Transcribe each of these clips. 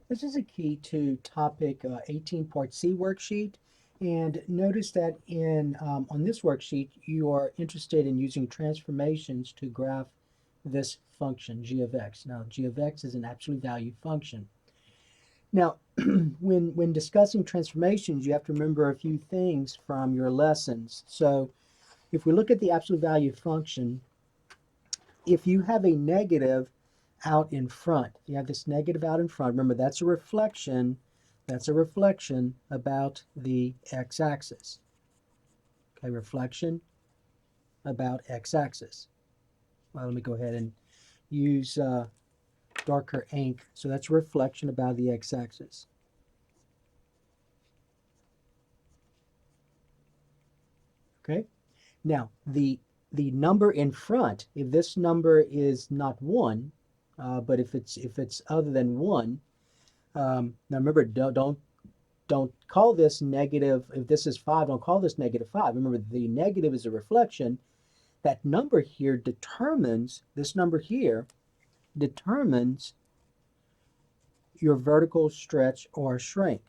This is a key to topic 18 part C worksheet. And notice that on this worksheet, you are interested in using transformations to graph this function, g of x. Now, g of x is an absolute value function. Now, when discussing transformations, you have to remember a few things from your lessons. So if we look at the absolute value function, if you have a negative out in front, you have this negative out in front, remember that's a reflection about the x-axis. Okay, reflection about x-axis. Well, let me go ahead and use darker ink. So that's a reflection about the x-axis. Okay, now the number in front, if this number is not 1, but if it's other than 1, now remember, don't call this negative. If this is 5, don't call this negative 5. Remember, the negative is a reflection. That number here determines, this number here determines your vertical stretch or shrink.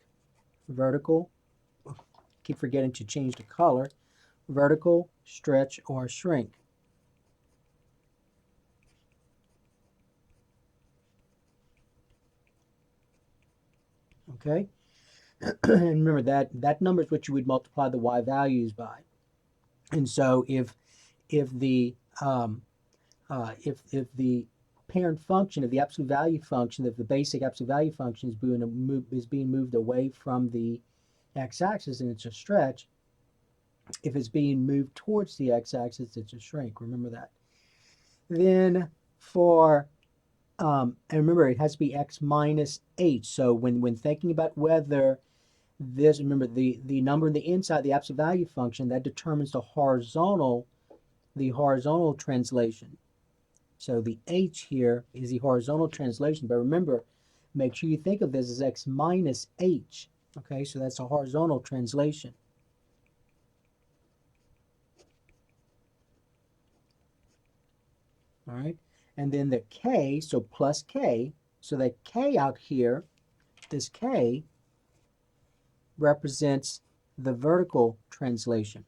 Vertical, keep forgetting to change the color. Vertical stretch or shrink. Okay, and remember that number is what you would multiply the y values by. And so if the if the parent function, if the absolute value function, if the basic absolute value function is being moved away from the x-axis and it's a stretch, if it's being moved towards the x-axis, it's a shrink. Remember that. Then for and remember, it has to be x minus h. So when thinking about whether this, remember the number in the inside, the absolute value function, that determines the horizontal translation. So the h here is the horizontal translation. But remember, make sure you think of this as x minus h. Okay, so that's a horizontal translation. All right, and then the k, so plus k, so that k out here, this k represents the vertical translation.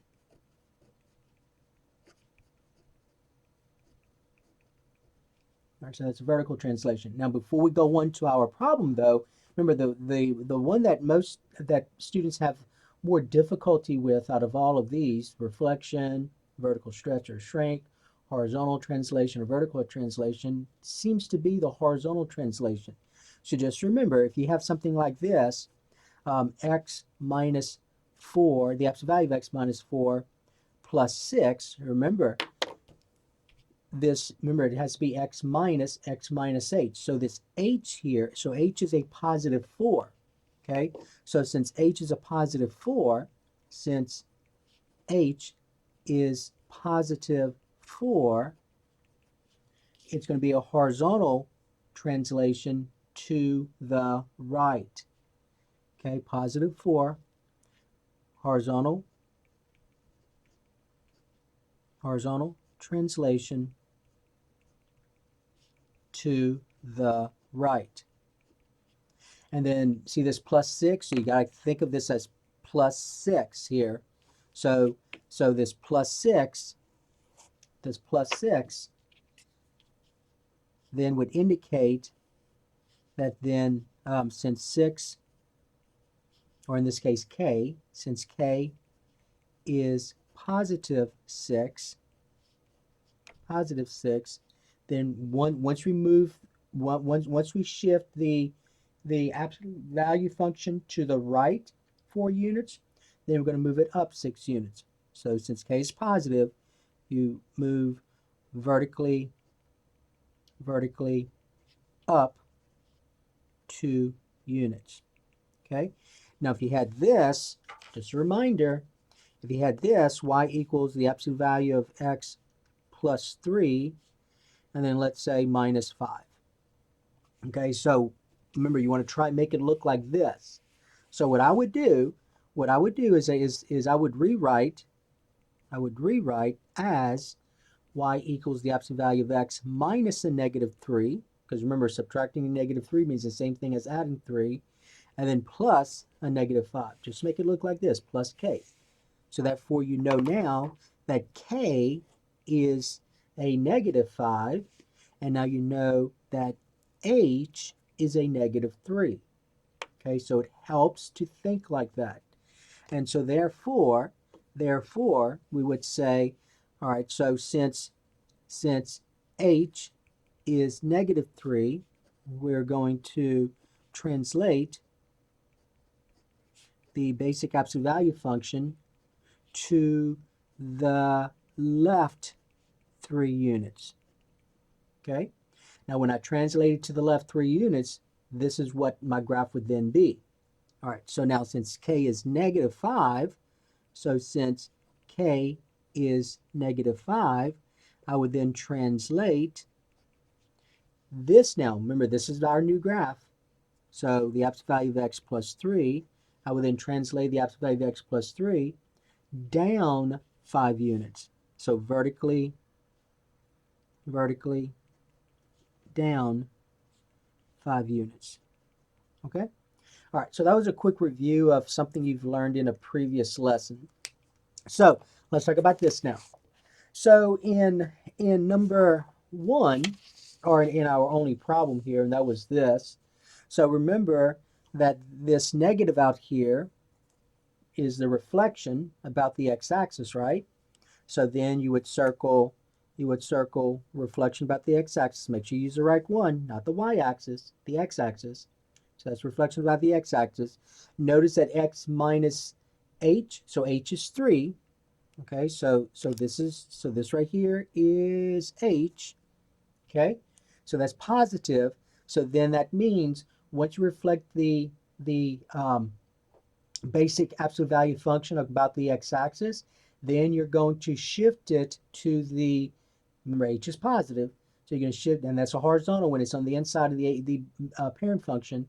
All right, so that's a vertical translation. Now, before we go on to our problem, though, remember the one that students have more difficulty with out of all of these, reflection, vertical stretch or shrink, horizontal translation or vertical translation, seems to be the horizontal translation. So just remember, if you have something like this, x minus 4, the absolute value of x minus 4 plus 6, remember, remember, it has to be x minus h. So this h here, so h is a positive 4. Okay, so since h is a positive 4, since h is positive 4, it's going to be a horizontal translation to the right. Okay, positive 4, horizontal translation to the right. And then see this plus 6, so you got to think of this as plus 6 here. So this plus 6 then would indicate that then since 6, or in this case k, since k is positive 6, then once we shift the absolute value function to the right 4 units, then we're going to move it up 6 units. So since k is positive, you move vertically up 2 units. Okay? Now if you had this, just a reminder, if you had this, y equals the absolute value of x plus 3, and then let's say minus 5. Okay, so remember, you want to try and make it look like this. So what I would do is I would rewrite as y equals the absolute value of x minus a negative 3, because remember, subtracting a -3 means the same thing as adding 3, and then plus a -5. Just make it look like this, plus k. So therefore you know now that k is a -5, and now you know that h is a -3. Okay, so it helps to think like that. And so therefore, we would say, all right, so since h is -3, we're going to translate the basic absolute value function to the left 3 units. Okay? Now when I translate it to the left 3 units, this is what my graph would then be. All right, so now since k is -5, so since k is -5, I would then translate this now. Remember, this is our new graph. So the absolute value of x plus 3, I would then translate the absolute value of x plus 3 down 5 units. So vertically down 5 units. Okay? All right, so that was a quick review of something you've learned in a previous lesson. So let's talk about this now. So in number 1, or in our only problem here, and that was this. So remember that this negative out here is the reflection about the x-axis, right? So then you would circle reflection about the x-axis. Make sure you use the right one, not the y-axis, the x-axis. So that's reflection about the x-axis. Notice that x minus h, so h is 3. Okay, so this right here is h. Okay, so that's positive. So then that means once you reflect the basic absolute value function about the x-axis, then you're going to shift it to the, remember h is positive, so you're going to shift, and that's a horizontal when it's on the inside of the parent function.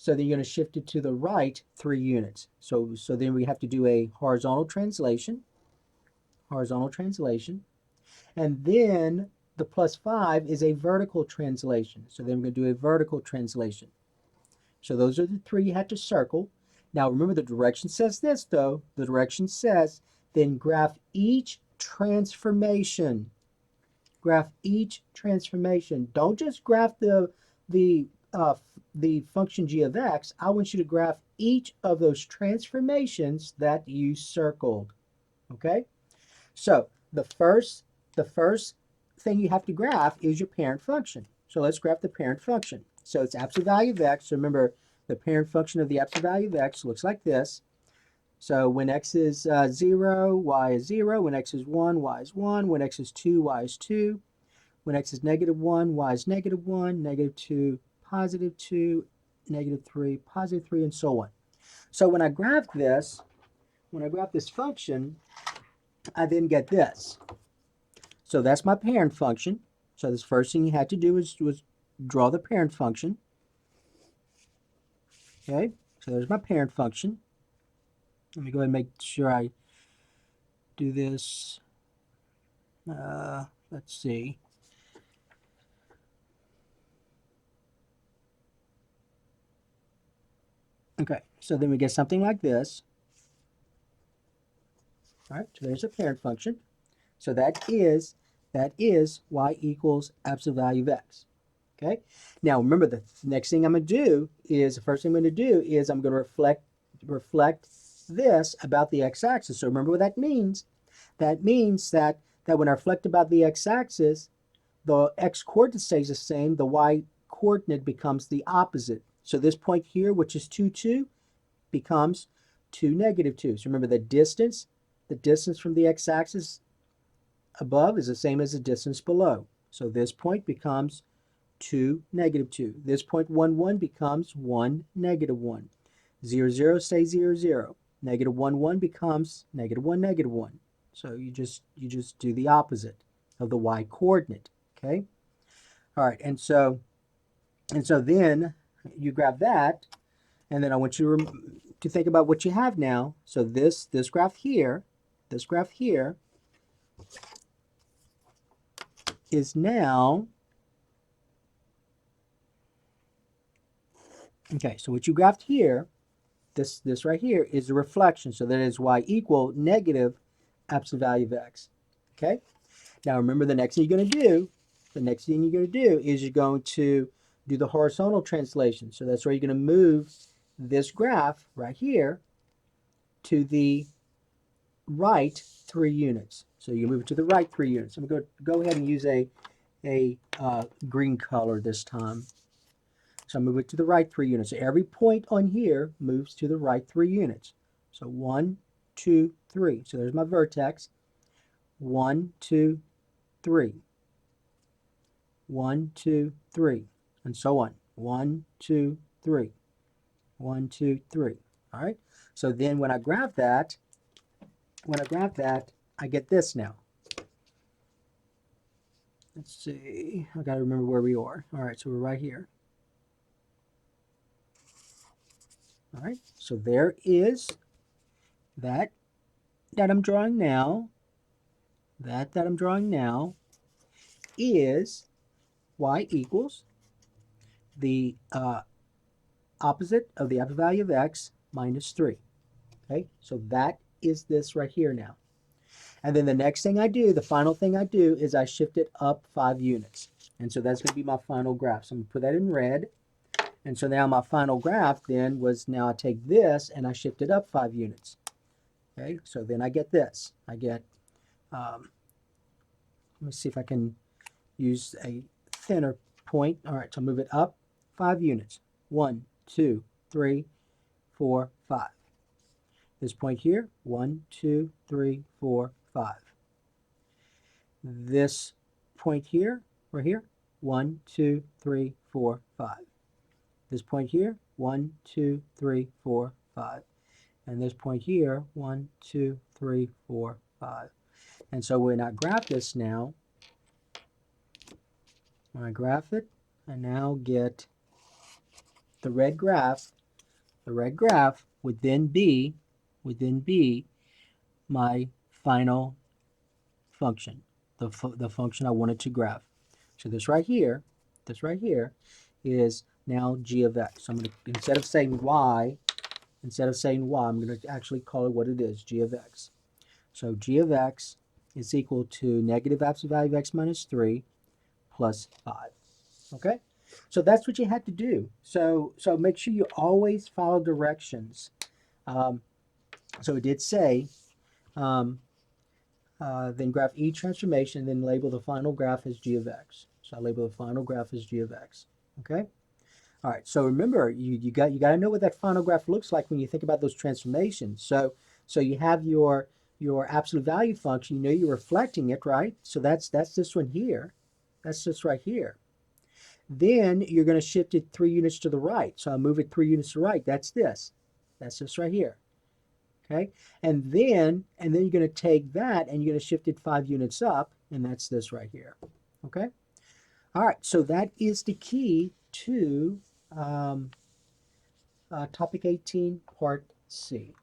So then you're going to shift it to the right 3 units. So then we have to do a horizontal translation, and then the plus 5 is a vertical translation. So then we're going to do a vertical translation. So those are the 3 you had to circle. Now remember, the direction says this, though. The direction says then graph each transformation. Graph each transformation. Don't just graph the function g of x. I want you to graph each of those transformations that you circled. Okay? So the first thing you have to graph is your parent function. So let's graph the parent function. So it's absolute value of x. So remember, the parent function of the absolute value of x looks like this. So when x is 0, y is 0. When x is 1, y is 1. When x is 2, y is 2. When x is -1, y is -1, -2, +2, -3, +3, and so on. So when I graph this function, I then get this. So that's my parent function. So this first thing you had to do was draw the parent function. Okay, so there's my parent function. Let me go ahead and make sure I do this. Let's see. Okay, so then we get something like this. All right, so there's a parent function. So that is y equals absolute value of x. Okay, now remember, the next thing I'm going to do is, the first thing I'm going to do is I'm going to reflect this about the x-axis. So remember what that means. That means that when I reflect about the x-axis, the x-coordinate stays the same, the y-coordinate becomes the opposite. So this point here, which is 2, 2, becomes 2, -2. So remember, the distance from the x-axis above is the same as the distance below. So this point becomes 2, -2. This point 1, 1 becomes 1, -1. 0, 0 stays 0, 0. -1, 1 becomes -1, -1. So you just do the opposite of the y coordinate. Okay. All right. And so then you grab that, and then I want you to think about what you have now. So this graph here is now Okay, so what you graphed here, this right here is a reflection. So that is y equal negative absolute value of x. Okay? Now remember the next thing you're going to do, is you're going to do the horizontal translation. So that's where you're going to move this graph right here to the right 3 units. So you move it to the right 3 units. I'm going to go ahead and use a green color this time. So I move it to the right 3 units. So every point on here moves to the right 3 units. So 1, 2, 3. So there's my vertex. 1, 2, 3. 1, 2, 3. And so on. 1, 2, 3. 1, 2, 3. All right. So then when I graph that, I get this now. Let's see. I got to remember where we are. All right. So we're right here. All right. So there is that I'm drawing now. That I'm drawing now is y equals the opposite of the absolute value of x minus 3. Okay, so that is this right here now. And then the next thing I do, the final thing I do, is I shift it up 5 units. And so that's going to be my final graph. So I'm going to put that in red. And so now my final graph then was, now I take this and I shift it up 5 units. Okay, so then I get this. I get, let me see if I can use a thinner point. All right, so move it up 5 units. 1, 2, 3, 4, 5. This point here, 1, 2, 3, 4, 5. This point here, right here, 1, 2, 3, 4, 5. This point here, 1, 2, 3, 4, 5. And this point here, 1, 2, 3, 4, 5. And so when I graph this now, when I graph it, I now get the red graph. The red graph would then be my final function, the function I wanted to graph. So this right here is now g of x. So I'm going to, instead of saying y, I'm going to actually call it what it is, g of x. So g of x is equal to negative absolute value of x minus 3 plus 5. Okay? So that's what you had to do. So make sure you always follow directions. So it did say, then graph each transformation, then label the final graph as g of x. So I label the final graph as g of x. Okay? All right, so remember, you got to know what that final graph looks like when you think about those transformations. So you have your absolute value function, you know you're reflecting it, right? So that's this one here. That's this right here. Then you're going to shift it 3 units to the right. So I move it 3 units to the right. That's this. That's this right here. Okay? And then you're going to take that and you're going to shift it 5 units up, and that's this right here. Okay? All right, so that is the key to topic 18, part C.